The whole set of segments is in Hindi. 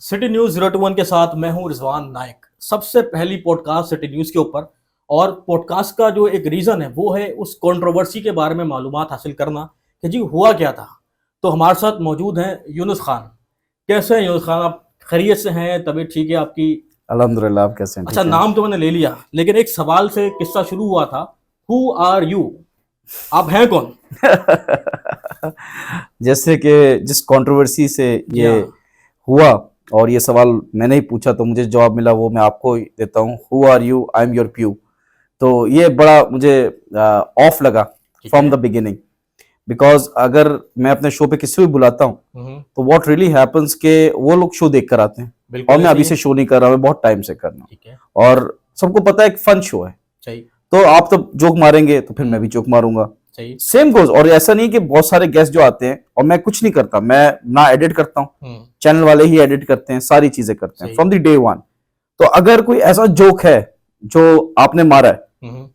सिटी न्यूज 021 के साथ मैं हूं रिजवान नायक। सबसे पहली पॉडकास्ट सिटी न्यूज के ऊपर, और पॉडकास्ट का जो एक रीजन है वो है उस कंट्रोवर्सी के बारे में मालूमात हासिल करना कि जी हुआ क्या था। तो हमारे साथ मौजूद हैं यूनुस खान। कैसे हैं यूनुस खान आप? खैरियत से हैं? तबीयत ठीक है आपकी? अल्हम्दुलिल्लाह, आप कैसे हैं? अच्छा, नाम तो मैंने ले लिया, लेकिन एक सवाल से किस्सा शुरू हुआ था। Who are you? आप हैं कौन? जैसे कि जिस कंट्रोवर्सी से ये हाँ। हुआ और ये सवाल मैंने ही पूछा तो मुझे जवाब मिला, वो मैं आपको ही देता हूँ। Who are you? I am your प्यू। तो ये बड़ा मुझे ऑफ लगा फ्रॉम द बिगिनिंग, बिकॉज अगर मैं अपने शो पे किसी भी बुलाता हूँ तो व्हाट रियली हैपेंस के वो लोग शो देख कर आते हैं और मैं अभी से शो नहीं कर रहा, मैं बहुत टाइम से कर रहा हूँ और सबको पता है एक फन शो है। तो आप तो जोक मारेंगे तो फिर मैं भी जोक मारूंगा, सेम गोज। और ऐसा नहीं कि बहुत सारे गेस्ट जो आते हैं और मैं कुछ नहीं करता, मैं ना एडिट करता हूँ, चैनल वाले ही एडिट करते हैं, सारी चीजें करते हैं फ्रॉम द डे वन। तो अगर कोई ऐसा जोक है जो आपने मारा है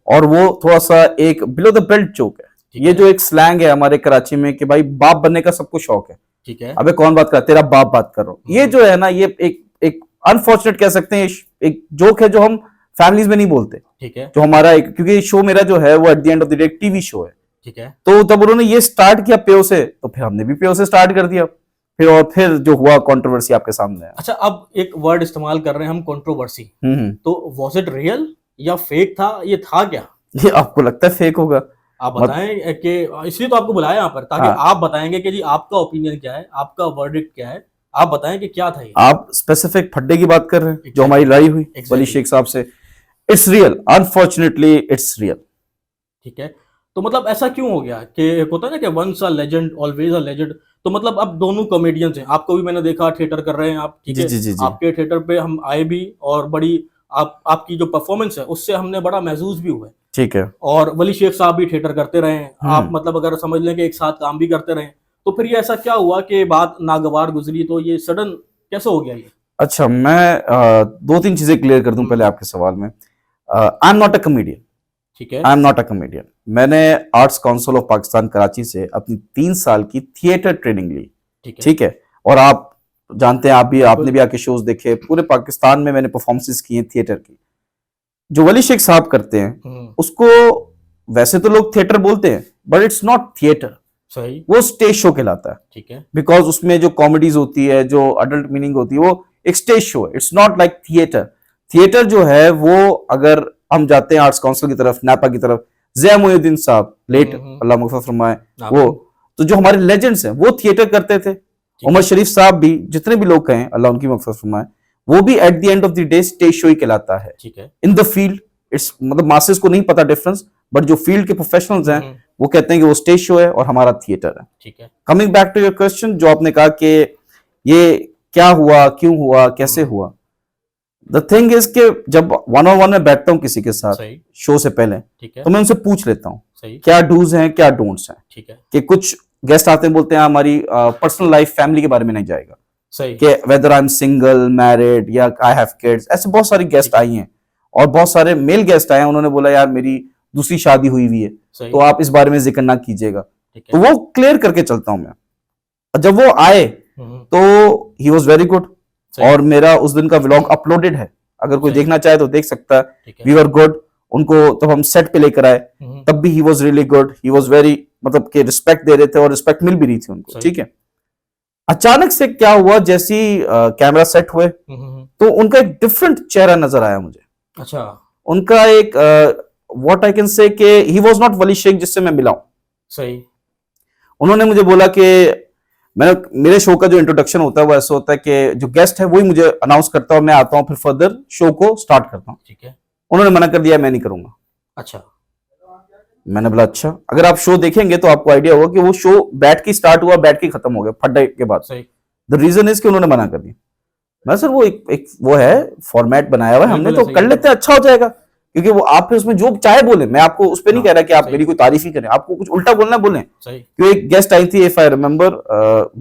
और वो थोड़ा सा एक बिलो द बेल्ट जोक है, ये जो एक स्लैंग है हमारे कराची में कि भाई बाप बनने का सबको शौक है, ठीक है, अबे कौन बात कर, तेरा बाप बात कर रहा हूं, ये जो है ना, ये एक अनफॉर्चुनेट कह सकते हैं, एक जोक है जो हम फैमिलीज में नहीं बोलते, ठीक है, जो हमारा एक, क्योंकि शो मेरा जो है वो eight the end of the day TV show है, ठीक है। तो जब उन्होंने ये स्टार्ट किया पेओ से, तो फिर हमने भी पेओ से स्टार्ट कर दिया, फिर जो हुआ कंट्रोवर्सी आपके सामने है। अच्छा, अब एक वर्ड इस्तेमाल कर रहे हैं हम, कंट्रोवर्सी। तो वाज इट रियल या फेक था? ये था क्या? ये आपको लगता है फेक होगा? आप बताएं कि इसलिए तो आपको बुलाया यहाँ पर, ताकि आप बताएंगे कि जी आपका ओपिनियन क्या है, आपका वर्डिक्ट क्या है, आप बताएं कि क्या था ये। आप स्पेसिफिक फड्डे की बात कर रहे हैं जो हमारी लड़ाई हुई वली शेख साहब से। It's real, unfortunately it's real, ठीक है। तो मतलब ऐसा क्यों हो गया कि होता है ना कि once a legend always a legend. तो मतलब अब दोनों कॉमेडियंस हैं, आपको भी मैंने देखा थिएटर कर रहे हैं आप, ठीक है, आपके थिएटर पे हम आए भी और बड़ी आपकी जो परफॉर्मेंस है उससे हमने बड़ा महसूस भी हुआ है, ठीक है। और वली शेख साहब भी थिएटर करते रहे हैं, आप मतलब अगर समझ लें कि एक साथ काम भी करते रहे, तो फिर ये ऐसा क्या हुआ कि बात नागवार गुजरी, तो ये सडन कैसे हो गया ये? अच्छा, मैं दो तीन चीजें क्लियर कर दूं पहले आपके सवाल में। I am not a comedian, ठीक है, I am not a comedian. मैंने arts council of Pakistan Karachi से अपनी 3 साल की थिएटर ट्रेनिंग ली, ठीक है। और आप जानते हैं, आप भी, आपने भी आके शोज देखे, पूरे पाकिस्तान में मैंने परफॉर्मेंसेस की हैं थिएटर की। जो वली शेख साहब करते हैं उसको वैसे तो लोग थिएटर बोलते हैं, बट इट्स नॉट थिएटर, सही, वो स्टेज शो कहलाता है, ठीक है, बिकॉज उसमें जो कॉमेडीज होती है, जो अडल्ट मीनिंग होती है, वो एक स्टेज शो है, it's not like theatre. Theatre जो है वो, अगर हम जाते हैं आर्ट्स काउंसिल की तरफ, नापा की तरफ, ज़िया मोइनुद्दीन साहब, लेट अल्लाह मग़फ़िरत फरमाए, वो तो जो हमारे लेजेंड्स हैं वो थिएटर करते थे। उमर शरीफ साहब भी, जितने भी लोग कहें अल्लाह उनकी मग़फ़िरत फरमाए, वो भी at the end of the day stage show ही कहलाता है, ठीक है। इन द फील्ड इट्स, मतलब मासेस को नहीं पता डिफरेंस, बट जो फील्ड के प्रोफेशनल्स हैं वो कहते हैं कि वो स्टेज शो है और हमारा थिएटर है, ठीक है। Coming back to your question, जो आपने कहा कि ये क्या हुआ, क्यों हुआ, कैसे हुआ, द थिंग इज कि जब वन ऑन वन में बैठता हूँ किसी के साथ शो से पहले, तो मैं उनसे पूछ लेता हूँ क्या डूज हैं, क्या डोंट्स हैं, ठीक है। कि कुछ गेस्ट आते हैं, बोलते हैं हमारी पर्सनल लाइफ, फैमिली के बारे में नहीं जाएगा, सही, कि whether I am single, married या आई हैव किड्स। ऐसे बहुत सारी गेस्ट आई हैं और बहुत सारे मेल गेस्ट आए हैं, उन्होंने बोला यार मेरी दूसरी शादी हुई हुई है, तो आप इस बारे में जिक्र ना कीजिएगा, तो वो क्लियर करके चलता हूं मैं। जब वो आए तो ही वॉज वेरी गुड, और मेरा उस दिन का व्लॉग अपलोडेड है, अगर कोई देखना चाहे तो देख सकता है। वी वर गुड, उनको तब हम सेट पे लेकर आए तब भी he was really good, he was very, मतलब कि रिस्पेक्ट दे रहे थे और रिस्पेक्ट मिल भी रही थी उनको, ठीक है। अचानक से क्या हुआ, जैसी कैमरा सेट हुए तो उनका एक डिफरेंट चेहरा नजर आया मुझे। अच्छा, उनका एक व्हाट आई कैन से कि ही वाज नॉट वली शेख जिससे मैं मिला हूं, सही। उन्होंने मुझे बोला कि मेरे शो का जो इंट्रोडक्शन होता है वो ऐसा होता है कि जो गेस्ट है वही मुझे अनाउंस करता है और मैं आता हूं, फिर फर्दर शो को स्टार्ट करता हूं, ठीक है। उन्होंने मना कर दिया, मैं नहीं करूंगा। अच्छा, मैंने बोला अच्छा, अगर आप शो देखेंगे तो आपको आइडिया होगा कि वो शो बैठ के स्टार्ट हुआ, बैठ के खत्म हो गया फड्डे के बाद, सही। द रीजन इज कि उन्होंने मना कर दिया। मैं सर वो एक वो है फॉर्मेट बनाया हुआ है हमने, तो कर लेते हैं, अच्छा हो जाएगा, क्योंकि वो आप फिर उसमें जो चाहे बोले, मैं आपको उस पर नहीं कह रहा कि आप मेरी कोई तारीफ ही करें, आपको कुछ उल्टा बोलना बोलें। क्योंकि एक गेस्ट आई थी, if I remember,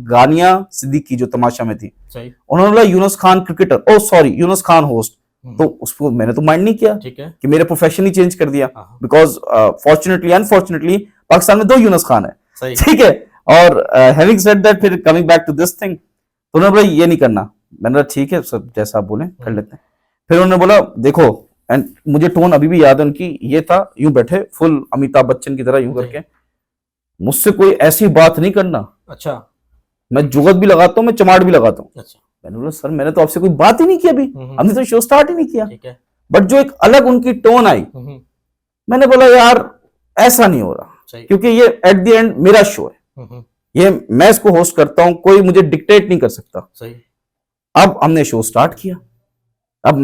Ghania Siddiqui जो तमाशा में थी, उन्होंने बोला यूनुस खान क्रिकेटर, ओ सॉरी यूनुस खान होस्ट, तो उसको मैंने तो माइंड नहीं किया कि मेरे प्रोफेशन ही चेंज कर दिया, बिकॉज फॉर्चुनेटली अनफॉर्चुनेटली पाकिस्तान में 2 यूनुस खान है, ठीक है। और हैविंग सेड दैट, फिर coming back to this thing, तो उन्होंने बोला ये नहीं करना, मैंने कहा ठीक है सर, जैसा आप बोले कर लेते हैं। फिर उन्होंने बोला देखो, एंड मुझे टोन अभी भी याद है उनकी, ये था यूं बैठे फुल अमिताभ बच्चन की तरह यूं करके, मुझसे कोई ऐसी बात नहीं करना। अच्छा। मैं जुगत भी लगाता हूँ, मैं चमाट भी लगाता हूँ। अच्छा। मैंने बोला सर मैंने तो आपसे कोई बात ही नहीं की अभी, हमने तो शो स्टार्ट ही नहीं किया। ठीक है। बट जो एक अलग उनकी टोन आई, मैंने बोला यार ऐसा नहीं हो रहा, क्योंकि ये एट द एंड मेरा शो है, ये मैं इसको होस्ट करता हूं, कोई मुझे डिक्टेट नहीं कर सकता। सही। अब हमने शो स्टार्ट किया। अब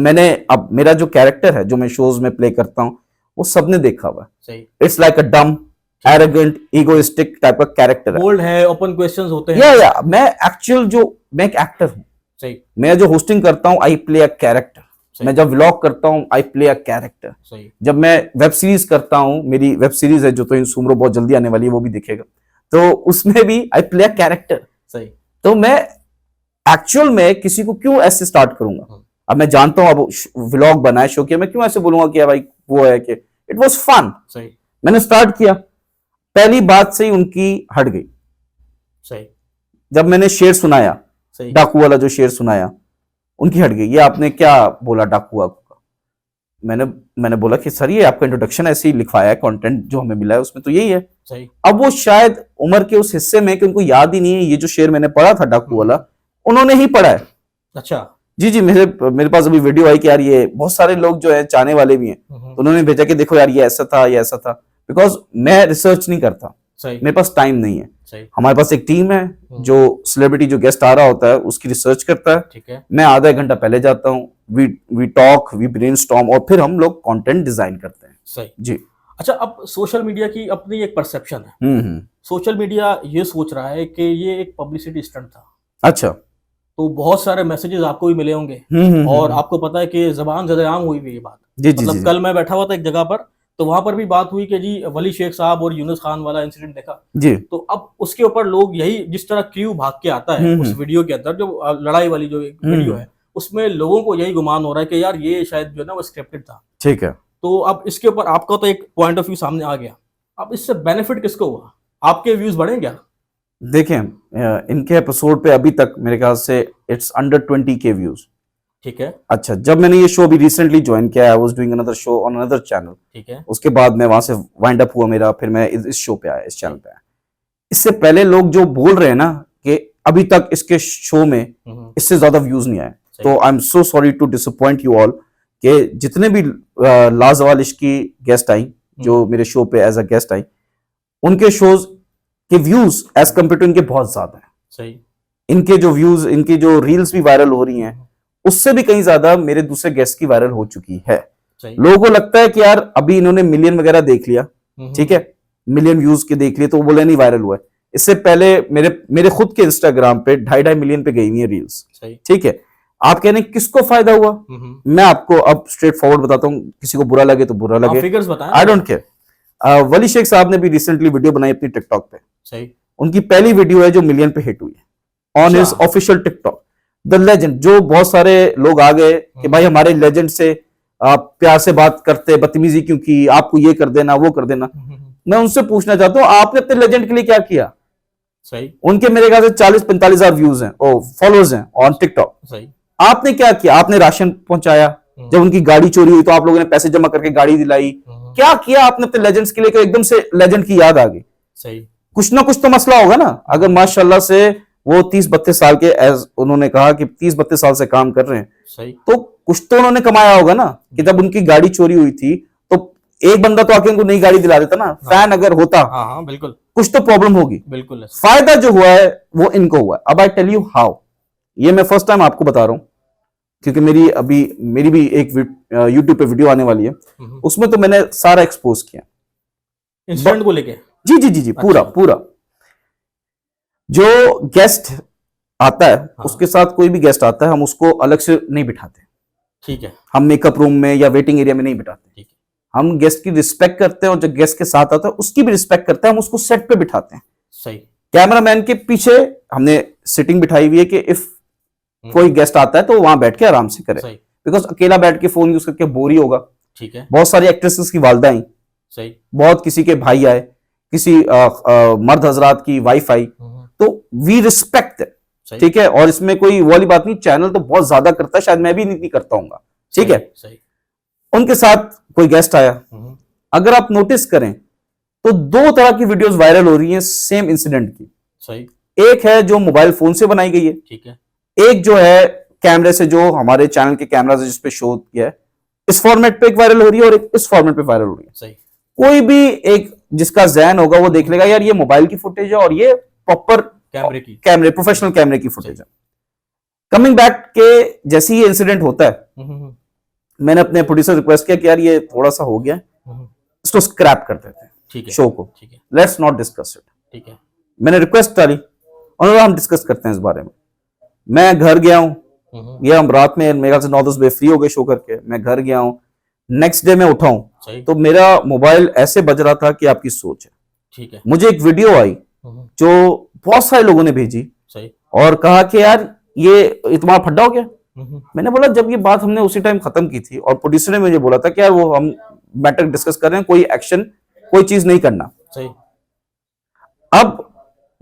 मेरा जो कैरेक्टर है जो मैं शोज में प्ले करता हूं, वो सबने देखा हुआ है। इट्स लाइक अ डम एरोगेंट इगोइस्टिक टाइप का कैरेक्टर है, बोल्ड है, ओपन क्वेश्चंस होते हैं। या मैं एक एक्टर हूं। सही। मैं जो होस्टिंग करता हूं आई प्ले अ कैरेक्टर, मैं जब व्लॉग करता हूं आई प्ले अ कैरेक्टर, जब मैं वेब सीरीज करता हूं, मेरी वेब सीरीज है जो तो इन सुमरो बहुत जल्दी आने वाली है, वो भी दिखेगा, तो उसमें भी आई प्ले अ कैरेक्टर। सही। तो मैं एक्चुअल में किसी को क्यों ऐसे स्टार्ट करूंगा? अब मैं जानता हूं अब व्लॉग बनाए शो किया, मैं क्यों ऐसे बोलूंगा कि भाई वो है कि इट वाज फन। सही। मैंने स्टार्ट किया, पहली बात से ही उनकी हट गई। सही। जब मैंने शेर सुनाया, डाकू वाला जो शेर सुनाया, उनकी हट गई। ये आपने क्या बोला डाकू वाकू का? मैंने बोला कि सर ये आपका इंट्रोडक्शन ऐसे ही लिखवाया है, कंटेंट जो हमें मिला है उसमें तो यही है। सही। अब वो शायद उम्र के उस हिस्से में कि उनको याद ही नहीं है ये जो शेर मैंने पढ़ा था डाकू वाला, उन्होंने ही पढ़ा है। अच्छा। जी, मेरे पास अभी वीडियो आई कि यार ये बहुत सारे लोग जो है चाहने वाले भी हैं, तो उन्होंने भेजा कि देखो यार ये ऐसा था, ये ऐसा था। बिकॉज मैं रिसर्च नहीं करता, मेरे पास टाइम नहीं है। हमारे पास एक टीम है जो सेलिब्रिटी जो गेस्ट आ रहा होता है उसकी रिसर्च करता है। ठीक है। मैं आधा एक घंटा पहले जाता हूँ, वी टॉक, वी ब्रेनस्टॉर्म, और फिर हम लोग कंटेंट डिजाइन करते हैं। सही जी। अच्छा, अब सोशल मीडिया की अपनी एक परसेप्शन है। सोशल मीडिया ये सोच रहा है कि ये एक पब्लिसिटी स्टंट था। अच्छा। तो बहुत सारे मैसेजेस आपको भी मिले होंगे, और आपको पता है कि जबान ज़्यादा हुई हुई ये बात। मतलब कल मैं बैठा हुआ था एक जगह पर, तो वहां पर भी बात हुई कि जी वली शेख साहब और यूनुस खान वाला इंसिडेंट देखा जी। तो अब उसके ऊपर लोग यही, जिस तरह क्यू भाग के आता है उस वीडियो के अंदर, जो लड़ाई वाली जो वीडियो है, उसमें लोगों को यही गुमान हो रहा है कि यार ये शायद जो है ना वो स्क्रिप्टेड था। ठीक है। तो अब इसके ऊपर आपका तो एक पॉइंट ऑफ व्यू सामने आ गया, अब इससे बेनिफिट किसको हुआ? आपके व्यूज बढ़े क्या? देखें, इनके एपिसोड पे अभी तक मेरे ख्याल से इट्स अंडर 20K व्यूज। ठीक है। अच्छा, जब मैंने ये शो भी रिसेंटली ज्वाइन किया, I was doing another show on another channel. ठीक है। उसके बाद मैं वहां से वाइंड अप हुआ मेरा, फिर मैं इस शो पे आया, इस चैनल पे आया। इससे पहले लोग जो बोल रहे हैं ना कि अभी तक इसके शो में इससे ज्यादा व्यूज नहीं आए, तो I am so sorry to disappoint you all कि जितने भी लाजवालिश की गेस्ट आई जो मेरे शो पे एज अ गेस्ट आई, उनके शोज के व्यूज एज कंपेयर टू इनके बहुत ज्यादा है। सही। इनके जो व्यूज, इनकी जो रील्स भी वायरल हो रही हैं, उससे भी कहीं ज्यादा मेरे दूसरे गेस्ट की वायरल हो चुकी है। लोगों को लगता है कि यार अभी इन्होंने मिलियन वगैरह देख लिया, ठीक है, मिलियन व्यूज के देख लिए, तो वो बोले नहीं वायरल हुआ है। इससे पहले मेरे खुद के इंस्टाग्राम पे 2.5 मिलियन पे गई हुई है रील्स। ठीक है। आप कहने किसको फायदा हुआ? मैं आपको अब स्ट्रेट फॉरवर्ड बताता हूँ, किसी को बुरा लगे तो बुरा लगे, फिगर्स बताएं, आई डोंट केयर। वली शेख साहब ने भी रिसेंटली वीडियो बनाई अपनी टिकटॉक पे। सही। उनकी पहली वीडियो है जो मिलियन पे हिट हुई है on his official TikTok. The legend, जो बहुत सारे लोग आ गए कि भाई हमारे लेजेंड से आप प्यार से बात करते, बदतमीजी क्यों की, आपको ये कर देना वो कर देना। मैं उनसे पूछना चाहता हूँ, आपने अपने लेजेंड के लिए क्या किया? सही। उनके मेरे ख्याल से 40-45 हजार व्यूज हैं, फॉलोअर्स हैं ऑन टिकटॉक। सही। आपने क्या किया? आपने राशन पहुंचाया, जब उनकी गाड़ी चोरी हुई तो आप लोगों ने पैसे जमा करके गाड़ी दिलाई। क्या किया आपने अपने लेजेंड्स के लिए कि एकदम से लेजेंड की याद आ गई? सही। कुछ ना कुछ तो मसला होगा ना। अगर माशाल्लाह से वो 30-32 साल के, एज उन्होंने कहा कि 30-32 साल से काम कर रहे हैं, सही, तो कुछ तो उन्होंने कमाया होगा ना, कि जब उनकी गाड़ी चोरी हुई थी तो एक बंदा तो आके उनको नई गाड़ी दिला देता ना। हाँ, फैन अगर होता, हाँ, बिल्कुल, कुछ तो प्रॉब्लम होगी। बिल्कुल। फायदा जो हुआ है वो इनको हुआ है। अब आई टेल यू हाउ, ये मैं फर्स्ट टाइम आपको बता रहा हूं, क्योंकि मेरी भी एक यूट्यूब पे वीडियो आने वाली है, उसमें तो मैंने सारा एक्सपोज किया इंसिडेंट को लेके। जी, पूरा जो गेस्ट आता है, हाँ, उसके साथ कोई भी गेस्ट आता है, हम उसको अलग से नहीं बिठाते। ठीक है। हम मेकअप रूम में या वेटिंग एरिया में नहीं बिठाते। ठीक है। हम गेस्ट की रिस्पेक्ट करते हैं, और जो गेस्ट के साथ आता है उसकी भी रिस्पेक्ट करते हैं, हम उसको सेट पे बिठाते हैं। सही। कैमरामैन के पीछे हमने सिटिंग बिठाई हुई है कि इफ कोई गेस्ट आता है तो वहां बैठ के आराम से करे, बिकॉज अकेला बैठ के फोन यूज करके बोर ही होगा। ठीक है। बहुत सारी एक्ट्रेसेस की वालदा आई, सही, बहुत किसी के भाई आए, किसी मर्द हजरात की वाइफ आई, तो वी रिस्पेक्ट दैट। सही। ठीक है, और इसमें कोई वो वाली बात नहीं, चैनल तो बहुत ज्यादा करता है, शायद मैं भी नहीं करता हूँ, ठीक है। सही। उनके साथ कोई गेस्ट आया, अगर आप नोटिस करें तो दो तरह की वीडियोस वायरल हो रही हैं सेम इंसिडेंट की। सही। एक है जो मोबाइल फोन से बनाई गई है, ठीक है। एक जो है कैमरे से, जो हमारे चैनल के कैमरा से जिस पे शो किया है, इस फॉर्मेट पे एक वायरल हो रही है और एक इस फॉर्मेट पे वायरल हो रही है। सही। कोई भी एक जिसका ज़हन होगा वो देख लेगा यार ये मोबाइल की फुटेज है और ये प्रॉपर कैमरे प्रोफेशनल कैमरे की फुटेज है। कमिंग बैक के जैसे ही इंसिडेंट होता है, मैंने अपने प्रोड्यूसर रिक्वेस्ट किया कि यार ये थोड़ा सा हो गया, इसको स्क्रैप कर देते हैं, ठीक है, शो को, ठीक है, लेट्स नॉट डिस्कस इट, ठीक है। मैंने रिक्वेस्ट डाली, उन्होंने हम डिस्कस करते हैं इस बारे में। मैं घर गया हूँ, ये हम रात में मेरे ख्याल से 9-10 बजे फ्री हो गए शो करके, मैं घर गया हूँ, नेक्स्ट डे मैं उठा हूँ तो मेरा मोबाइल ऐसे बज रहा था कि आपकी सोच है। ठीक है। मुझे एक वीडियो आई जो बहुत सारे लोगों ने भेजी, सही, और कहा कि यार ये तुम्हारा फड्डा हो गया। मैंने बोला जब ये बात हमने उसी टाइम खत्म की थी और प्रोड्यूसर ने मुझे बोला था कि यार वो हम मैटर डिस्कस कर रहे हैं, कोई एक्शन कोई चीज नहीं करना। सही। अब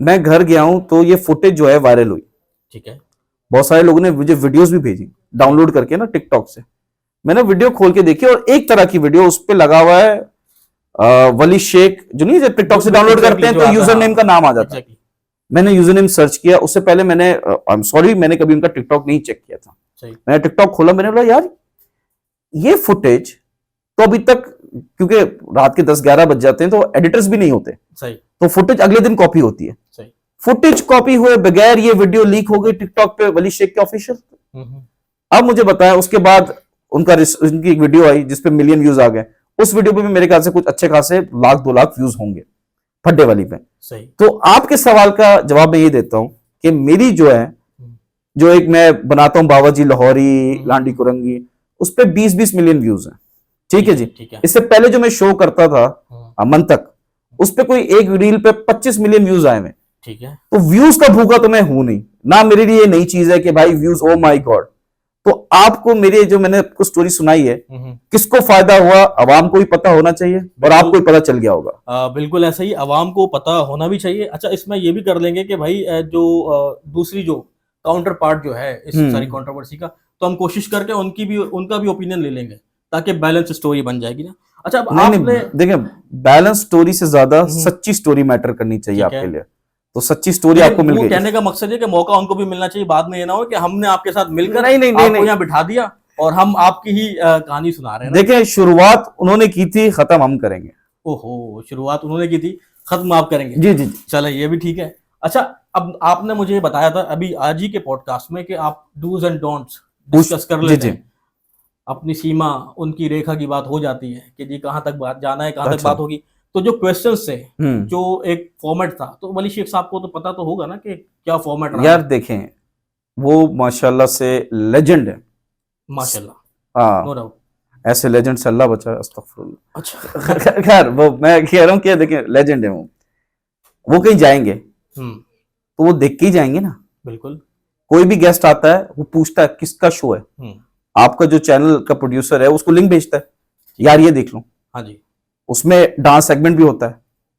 मैं घर गया हूं तो ये फुटेज जो है वायरल हुई, ठीक है, बहुत सारे लोगों ने मुझे वीडियोस भी भेजी डाउनलोड करके ना टिकटॉक से। मैंने वीडियो खोल के देखी और एक तरह की वीडियो उस पर लगा हुआ है वली शेख, जो नहीं टिकटॉक से डाउनलोड करते हैं तो यूजर नेम का नाम आ जाता है। मैंने यूजर नेम सर्च किया, उससे पहले मैंने आई एम सॉरी मैंने कभी उनका टिकटॉक नहीं चेक किया था। मैंने टिकटॉक खोला, मैंने बोला यार ये फुटेज तो अभी तक, क्योंकि रात के 10-11 बज जाते हैं तो एडिटर्स भी नहीं होते, सही, तो फुटेज अगले दिन कॉपी होती है, सही। फुटेज कॉपी हुए बगैर ये वीडियो लीक हो गई टिकटॉक पे वली शेख के ऑफिशियल। अब मुझे बताया उसके बाद उनकी एक वीडियो आई जिसपे मिलियन व्यूज आ गए, उस वीडियो पे भी मेरे ख्याल से कुछ अच्छे खासे 1-2 लाख व्यूज होंगे फड्डे वाली पे, सही। तो आपके सवाल का जवाब मैं ये देता हूं कि मेरी जो है, जो एक मैं बनाता हूं बाबाजी लाहौरी लांडी कुरंगी, उस पे 20-20 मिलियन व्यूज हैं, ठीक है जी, ठीक है। इससे पहले जो मैं शो करता था अमन तक, उस पे कोई एक रील पे 25 मिलियन व्यूज आए हैं, ठीक है। तो व्यूज का भूखा तो मैं हूं नहीं ना, मेरे लिए नई चीज है कि भाई व्यूज, ओ माय गॉड। तो आपको मेरे जो मैंने आपको स्टोरी सुनाई है, किसको फायदा हुआ, अवाम को भी पता होना चाहिए और आपको भी पता चल गया होगा। बिल्कुल ऐसा ही, अवाम को पता होना भी चाहिए। अच्छा, इसमें ये भी कर लेंगे कि भाई जो दूसरी जो काउंटर पार्ट जो है इस सारी कंट्रोवर्सी का, तो हम कोशिश करके उनका भी ओपिनियन ले लेंगे ताकि बैलेंस स्टोरी बन जाएगी ना। अच्छा, अब आपने देखिए बैलेंस स्टोरी से ज्यादा सच्ची स्टोरी मैटर करनी चाहिए आपके लिए, तो सच्ची स्टोरी आपको मिल गई। कहने का मकसद है कि मौका उनको भी मिलना चाहिए, बाद में ये ना हो कि हमने आपके साथ मिलकर नहीं, आपको यहाँ बिठा दिया और हम आपकी ही कहानी सुना रहे हैं। देखिए शुरुआत उन्होंने की थी, खत्म हम करेंगे। ओहो, शुरुआत उन्होंने की थी, खत्म आप करेंगे। जी जी, चले ये भी ठीक है। अच्छा, अब आपने मुझे बताया था अभी आज ही के पॉडकास्ट में कि आप डूज एंड डोंट्स डिस्कस कर लेते हैं, अपनी सीमा उनकी रेखा की बात हो जाती है कि जी कहाँ तक बात जाना है, कहाँ तक बात होगी। तो जो क्वेश्चंस थे, जो एक फॉर्मेट था, तो वली शेख साहब को तो पता तो होगा ना कि क्या फॉर्मेट रहा। यार देखें वो माशाल्लाह से लेजेंड है, माशाल्लाह, हाँ, नो डाउट, ऐसे लेजेंड से अल्लाह बचाए, अस्तगफुरुल्लाह। अच्छा खैर वो मैं कह रहा हूँ कि देखें लेजेंड है वो कहीं जाएंगे तो वो देख के ही जाएंगे ना। बिल्कुल, कोई भी गेस्ट आता है वो पूछता है किसका शो है, आपका जो चैनल का प्रोड्यूसर है उसको लिंक भेजता है, यार ये देख लो। हाँ जी, उसमें डांस सेगमेंट भी होता है,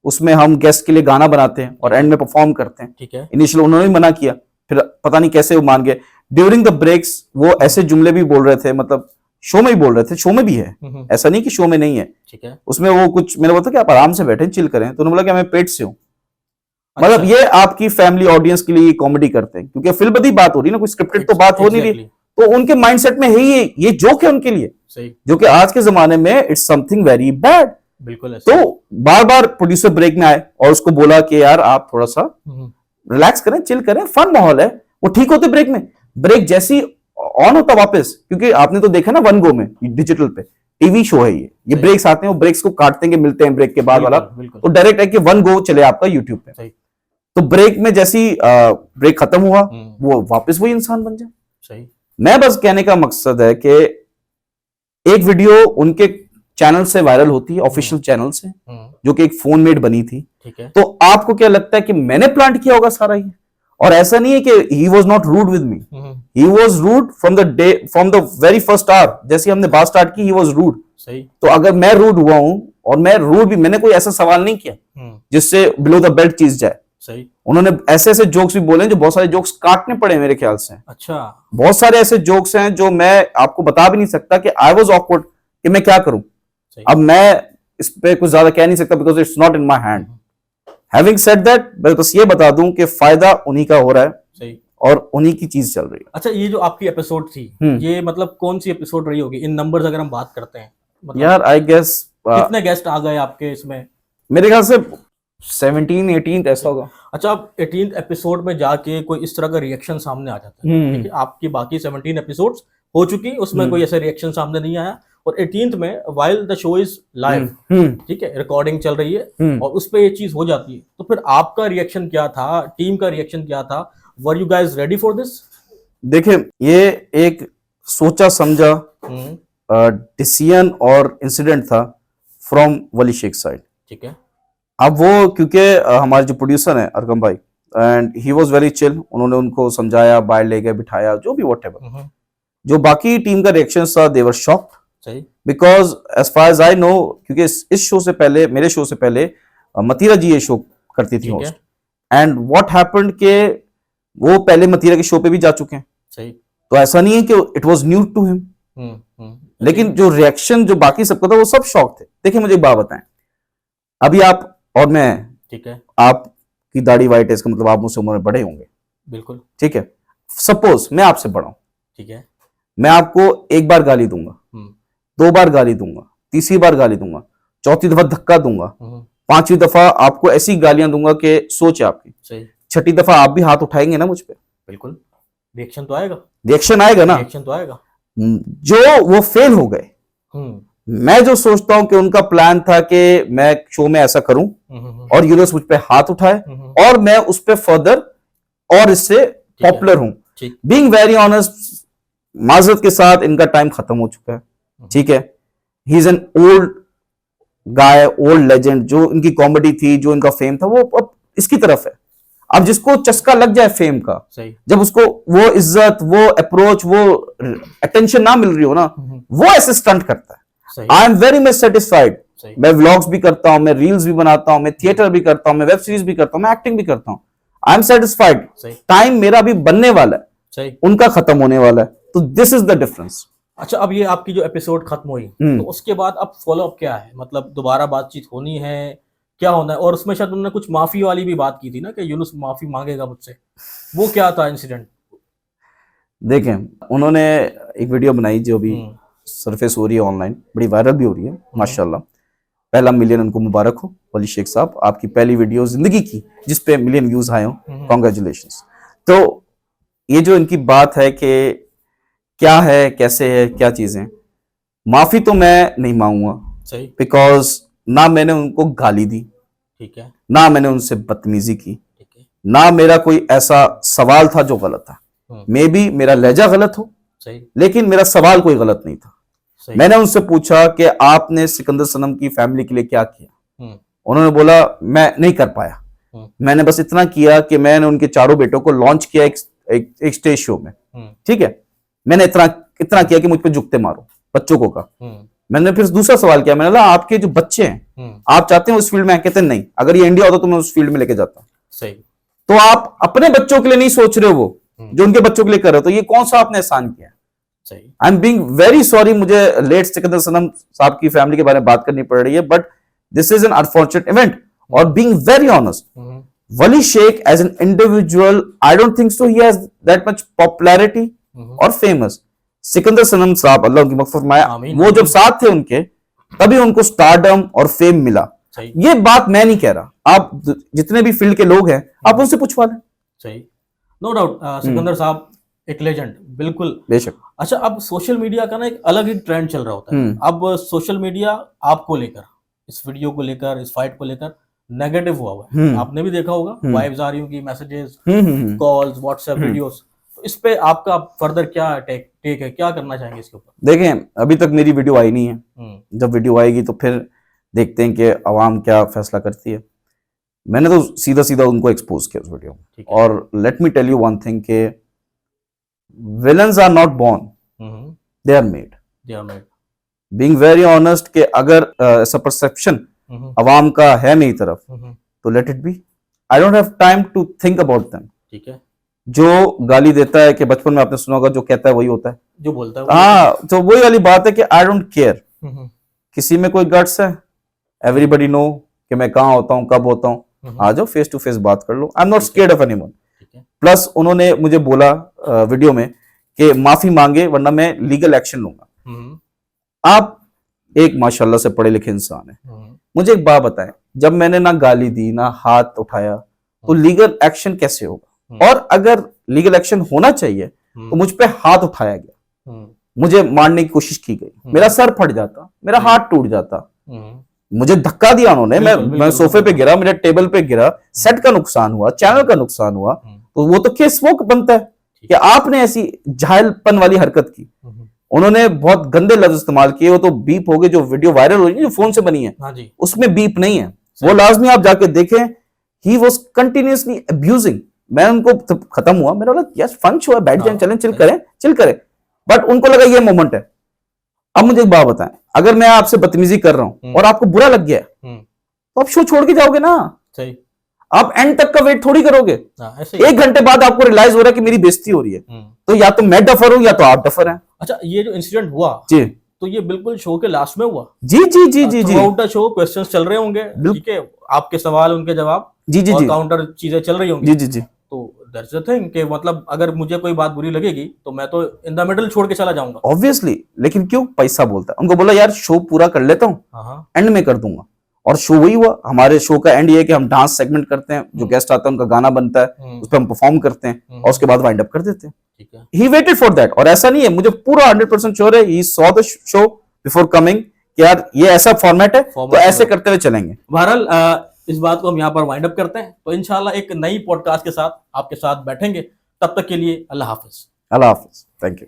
उसमें हम गेस्ट के लिए गाना बनाते हैं और एंड में परफॉर्म करते हैं, ठीक है। इनिशियल उन्होंने भी मना किया, फिर पता नहीं कैसे वो मान गए। ड्यूरिंग द ब्रेक्स वो ऐसे जुमले भी बोल रहे थे, मतलब शो में ही बोल रहे थे, शो में भी है, ऐसा नहीं कि शो में नहीं है, ठीक है। उसमें वो कुछ मैंने बोला था कि आप आराम से बैठे चिल करें, तो उन्होंने बोला कि मैं पेट से हूँ। मतलब ये आपकी फैमिली ऑडियंस के लिए कॉमेडी करते हैं, क्योंकि फिल्म बात हो रही ना, कोई स्क्रिप्टेड तो बात हो नहीं रही, तो उनके माइंडसेट में है ये जोक है उनके लिए, सही, जो कि आज के जमाने में इट्स समथिंग वेरी बैड। बिल्कुल, तो बार बार प्रोड्यूसर ब्रेक में आए और उसको बोला कि यार आप थोड़ा सा रिलैक्स करें, चिल करें, फन माहौल है। वो ठीक होते ब्रेक में, ब्रेक जैसी ऑन होता वापस, क्योंकि आपने तो देखा ना वन गो में, डिजिटल पे टीवी शो है ये ब्रेक्स आते हैं, वो ब्रेक्स को काटते हैं, मिलते हैं ब्रेक के बाद वाला, तो डायरेक्ट है कि वन गो चले आपका यूट्यूब पे। तो ब्रेक में जैसी ब्रेक खत्म हुआ वो वापस वही इंसान बन जाए। सही, मैं बस कहने का मकसद है कि एक वीडियो उनके चैनल से वायरल होती है, ऑफिशियल चैनल से, जो कि एक फोन मेड बनी थी, ठीक है। तो आपको क्या लगता है कि मैंने प्लांट किया होगा सारा ये? और ऐसा नहीं है कि he was not rude with me, he was rude from the very first hour, जैसे हमने बात स्टार्ट की, ही वॉज रूड। सही, तो अगर मैं रूड हुआ हूं, और मैं रूड भी, मैंने कोई ऐसा सवाल नहीं किया जिससे बिलो द बेल्ट चीज जाए, सही। उन्होंने ऐसे ऐसे जोक्स भी बोले जो बहुत सारे जोक्स काटने पड़े मेरे ख्याल से। अच्छा। बहुत सारे ऐसे जोक्स हैं जो मैं आपको बता भी नहीं सकता कि आई वॉज ऑकवर्ड कि मैं क्या करूं। अब मैं इस पे कुछ ज्यादा कह नहीं सकता because it's not in my hand. Having said that, मैं बस ये बता दूं कि फायदा उन्हीं का हो रहा है। सही। और उन्हीं की चीज चल रही है। अच्छा, ये जो आपकी एपिसोड थी, ये मतलब कौन सी एपिसोड रही होगी इन नंबर्स अगर हम बात करते हैं? मतलब यार आई गेस कितने गेस्ट आ गए आपके इसमें? मेरे ख्याल से 17 18 ऐसा होगा। अच्छा, अब 18th एपिसोड में जाके कोई इस तरह का रिएक्शन सामने आ जाता है, ठीक है? आपकी बाकी 17 एपिसोड्स हो चुकी, उसमें कोई ऐसा रिएक्शन सामने नहीं आया, और 18th में while the show is live, ठीक है, रिकॉर्डिंग चल रही है और उस पर ये चीज हो जाती है, तो फिर आपका रिएक्शन क्या था, टीम का रिएक्शन क्या था? Were you guys ready for this? देखिए, ये एक सोचा समझा डिसीजन और इंसिडेंट था फ्रॉम वली शेख साइड, ठीक है। अब वो क्योंकि हमारे जो प्रोड्यूसर हैं अरकम भाई, and he was very chill, उन्होंने उनको समझाया, बाहर ले गए, बिठाया, जो भी व्हाटएवर। जो बाकी टीम का रिएक्शन था, दे वर शॉक्ड, सही, because as far as I know, क्योंकि इस शो से पहले, मेरे शो से पहले मतीरा जी ये शो करती थी होस्ट, एंड व्हाट हैपेंड के वो पहले मतीरा के शो पे भी जा चुके हैं, सही, तो ऐसा नहीं है कि it was new to him. लेकिन जो रिएक्शन जो बाकी सबका था वो सब शॉक थे। देखिए मुझे एक बात बताएं, अभी आप और मैं, ठीक है, आपकी दाढ़ी व्हाइट है, इसका मतलब आप मुझसे उम्र में बड़े होंगे, बिल्कुल, ठीक है। सपोज मैं आपसे बड़ा हूं, ठीक है, मैं आपको एक बार गाली दूंगा, 2 बार गाली दूंगा, तीसरी बार गाली दूंगा, चौथी दफा धक्का दूंगा, 5वीं दफा आपको ऐसी गालियां दूंगा कि सोच है आपकी, सही, 6ठी दफा आप भी हाथ उठाएंगे ना मुझ पे? बिल्कुल, रिएक्शन तो आएगा, रिएक्शन आएगा ना, रिएक्शन तो आएगा। जो वो फेल हो गए, मैं जो सोचता हूं कि उनका प्लान था कि मैं शो में ऐसा करूं और यूनिवर्स मुझ पे हाथ उठाए और मैं उस पे फर्दर और इससे पॉपुलर हूं। बीइंग वेरी ऑनेस्ट, माजरत के साथ इनका टाइम खत्म हो चुका है, ठीक है। He is an old guy, old legend. जो इनकी कॉमेडी थी, जो इनका फेम था, वो अब इसकी तरफ है। अब जिसको चस्का लग जाए फेम का, सही, जब उसको वो इज्जत, वो अप्रोच, वो अटेंशन ना मिल रही हो ना, वो ऐसे स्टंट करता है। I am very much satisfied. मैं व्लॉग्स भी करता हूं, मैं रील्स भी बनाता हूं, मैं थिएटर भी करता हूं, मैं वेब सीरीज भी करता हूं, मैं एक्टिंग भी करता हूं। I am satisfied. टाइम मेरा भी बनने वाला है, सही, उनका खत्म होने वाला है, तो दिस इज द डिफरेंस। अच्छा, अब ये आपकी जो एपिसोड खत्म हुई, तो उसके बाद अब फॉलो अप क्या है? मतलब दोबारा बातचीत होनी है, क्या होना है? और उसमें शायद उन्होंने कुछ माफी वाली भी बात की थी ना, कि यूनुस माफी मांगेगा मुझसे, वो क्या था इंसिडेंट? देखें, उन्होंने एक वीडियो बनाई जो भी सरफेस हो रही है ऑनलाइन, बड़ी वायरल भी हो रही है माशाल्लाह। पहला मिलियन उनको मुबारक हो वली शेख साहब, आपकी पहली वीडियो जिंदगी की जिस पे मिलियन व्यूज आए हो, कॉन्ग्रेचुलेशंस। तो ये जो इनकी बात है कि क्या है, कैसे है, क्या चीजें, माफी तो मैं नहीं मांगूंगा, सही, बिकॉज ना मैंने उनको गाली दी, ठीक है, ना मैंने उनसे बदतमीजी की, ठीक है, ना मेरा कोई ऐसा सवाल था जो गलत था। मे बी मेरा लहजा गलत हो, सही, लेकिन मेरा सवाल कोई गलत नहीं था। सही। मैंने उनसे पूछा कि आपने सिकंदर सनम की फैमिली के लिए क्या किया? उन्होंने बोला मैं नहीं कर पाया, मैंने बस इतना किया कि मैंने उनके चारों बेटों को लॉन्च किया एक स्टेज शो में, ठीक है, मैंने इतना किया कि मुझ पे जुगते मारो बच्चों को का। मैंने फिर दूसरा सवाल किया, मैंने बोला आपके जो बच्चे हैं, आप चाहते हैं उस फील्ड में? कहते नहीं, अगर ये इंडिया होता तो मैं उस फील्ड में लेके जाता। सही। तो आप अपने बच्चों के लिए नहीं सोच रहे हो, वो जो उनके बच्चों के लिए कर रहे हो, तो ये कौन सा आपने एहसान किया? सही। I am being very sorry, मुझे लेट सिकंदर सनम साहब की फैमिली के बारे में बात करनी पड़ रही है, but this is an unfortunate event. और being very honest, Wali Sheikh as an individual, I don't think so he has that much popularity और फेमस। सिकंदर सनम साहब, अल्लाह उनकी मग़फ़िरत फरमाए, वो जब साथ थे उनके, तभी उनको स्टारडम और फेम मिला। ये बात मैं नहीं कह रहा, आप जितने भी फील्ड के लोग हैं आप उनसे पूछवा लें। सही, नो डाउट, सिकंदर साहब एक लेजेंड, बिल्कुल, बेशक। अच्छा, अब सोशल मीडिया का ना एक अलग ही ट्रेंड चल रहा होता है। अब सोशल मीडिया आपको लेकर, इस वीडियो को लेकर, इस फाइट को लेकर नेगेटिव हुआ है। आपने भी देखा होगा, वाइब्स आ रही होंगी, मैसेजेस, कॉल्स, व्हाट्सएप वीडियोस, तो इस पे आपका फर्दर क्या टेक है, क्या करना चाहेंगे इसके ऊपर? देखें, अभी तक मेरी वीडियो आई नहीं है, जब वीडियो आएगी तो फिर देखते हैं कि अवाम क्या फैसला करती है। मैंने तो सीधा सीधा उनको एक्सपोज किया उस वीडियो में। और let me tell you one thing के villains are not born, they are made. Being very honest, कि अगर ऐसा परसेप्शन अवाम का है मेरी तरफ, तो let it be, I don't have time to think about them. ठीक है। जो गाली देता है कि बचपन में आपने सुना होगा जो कहता है वही होता है, जो बोलता है हाँ, तो वही वाली बात है कि आई डोंट केयर। हम्म, किसी में कोई गट्स है, एवरीबडी नो कि मैं कहाँ होता हूँ, कब होता हूँ, आ जाओ फेस टू फेस बात कर लो। I am not scared of anyone. Plus उन्होंने मुझे बोला वीडियो में कि माफी मांगे वरना मैं लीगल एक्शन लूंगा। आप एक माशाल्लाह से पढ़े लिखे इंसान है, मुझे एक बात बताएं, जब मैंने ना गाली दी ना हाथ उठाया तो लीगल एक्शन कैसे होगा? और अगर लीगल एक्शन होना चाहिए तो मुझ पे हाथ उठाया गया, मुझे मारने की कोशिश की गई, मेरा सर फट जाता, मेरा हाथ टूट जाता, मुझे धक्का दिया उन्होंने, मैं सोफे पे गिरा, मेरे टेबल पे गिरा, सेट का नुकसान हुआ, चैनल का नुकसान हुआ, तो वो तो केस वो बनता है कि आपने ऐसी जाहिलपन वाली हरकत की। उन्होंने बहुत गंदे लफ्ज इस्तेमाल किए, वो तो बीप हो गए, जो वीडियो वायरल हो रही है जो फोन से बनी है, हाँ जी, उसमें बीप नहीं है, वो लाजमी आप जाके देखें। He was continuously abusing. मैं उनको खत्म हुआ, मेरा बोला यस फन शो है, बैठ जाए, चलें, चिल करें, बट उनको लगा ये मोमेंट है। अब मुझे एक बात बताएं, अगर मैं आपसे बदतमीजी कर रहा हूं और आपको बुरा लग गया तो आप शो छोड़ के जाओगे ना, सही, आप एंड तक का वेट थोड़ी करोगे। एक घंटे बाद आपको रियलाइज हो रहा है कि मेरी बेइज्जती हो रही है, तो या तो मैं डफर हूं या तो आप डफर हैं। अच्छा, ये जो इंसिडेंट हुआ जी, तो ये बिल्कुल शो के लास्ट में हुआ? जी जी जी जी जी, थ्रू शो क्वेश्चंस चल रहे होंगे, ठीक है, आपके सवाल उनके जवाब, जी जी और जी, काउंटर चीजें चल रही होंगी। जी जी जी, तो दैट्स द थिंग कि मतलब अगर मुझे कोई बात बुरी लगेगी तो मैं तो इन द मिडल छोड़ के चला जाऊंगा। ऑब्वियसली, लेकिन क्यों? पैसा बोलता है। उनको बोला यार शो पूरा कर लेता हूँ, हाँ, एंड में कर दूंगा, और शो वही हुआ। हमारे शो का एंड ये है कि हम डांस सेगमेंट करते हैं, जो गेस्ट आता है उनका गाना बनता है, उस पर हम परफॉर्म करते हैं और उसके बाद वाइंड अप कर देते हैं। ठीक है। ही वेटेड फॉर दैट, और ऐसा नहीं है, मुझे पूरा 100% श्योर है he saw the show before coming कि यार ये ऐसा फॉर्मेट है, तो ऐसे करते हुए चलेंगे। बहरहाल इस बात को हम यहाँ पर वाइंड अप करते हैं, तो इंशाल्लाह एक नई पॉडकास्ट के साथ आपके साथ बैठेंगे। तब तक के लिए अल्लाह हाफिज। अल्लाह हाफिज, थैंक यू।